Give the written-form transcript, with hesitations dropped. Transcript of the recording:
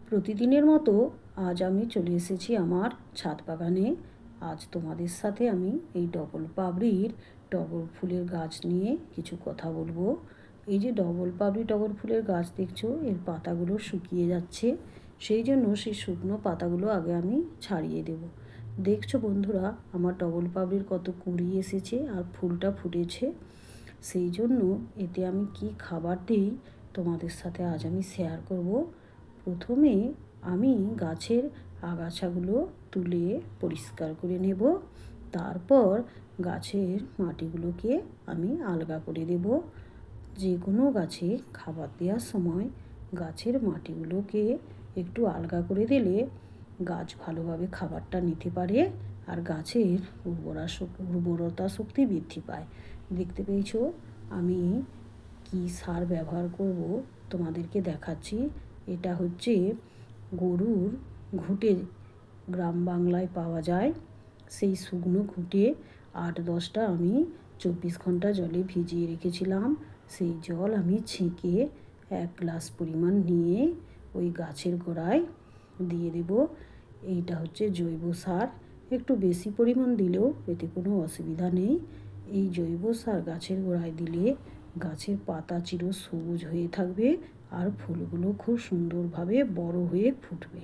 প্রতিদিনের মতো আজ আমি চলে এসেছি আমার ছাদ বাগানে। আজ তোমাদের সাথে আমি এই ডবল পাপড়ির টগর ফুলের গাছ নিয়ে কিছু কথা বলবো। এই যে ডবল পাপড়ি টগর ফুলের গাছ দেখছো, এর পাতাগুলো শুকিয়ে যাচ্ছে, সেই জন্য সেই শুকনো পাতাগুলো আগে আমি ছাড়িয়ে দেব। দেখছো বন্ধুরা, আমার ডবল পাপড়ির কত কুঁড়ি এসেছে আর ফুলটা ফুটেছে। সেই জন্য এতে আমি কি খাবার দিই তোমাদের সাথে আজ আমি শেয়ার করব। প্রথমে আমি গাছের আগাছাগুলো তুলে পরিষ্কার করে নেব। তারপর গাছের মাটিগুলোকে আমি আলগা করে দেব। যে কোনো গাছে খাবার দেওয়ার সময় গাছের মাটিগুলোকে একটু আলগা করে দিলে গাছ ভালোভাবে খাবারটা নিতে পারে আর গাছের উর্বরতা শক্তি বৃদ্ধি পায়। দেখতে পেয়েছো আমি কি সার ব্যবহার করব তোমাদেরকে দেখাচ্ছি। এটা হচ্ছে গরুর ঘুঁটে, গ্রাম বাংলায় পাওয়া যায় সেই শুকনো ঘুঁটে। 8-10টা আমি 24 ঘন্টা জলে ভিজিয়ে রেখেছিলাম। সেই জল আমি ছেঁকে 1 গ্লাস পরিমাণ নিয়ে ওই গাছের গোড়ায় দিয়ে দেব। এইটা হচ্ছে জৈব সার। একটু বেশি পরিমাণ দিলেও এতে কোনো অসুবিধা নেই। এই জৈব সার গাছের গোড়ায় দিলে গাছের পাতা চির সবুজ হয়ে থাকবে আর ফুলগুলো খুব সুন্দরভাবে বড় হয়ে ফুটবে।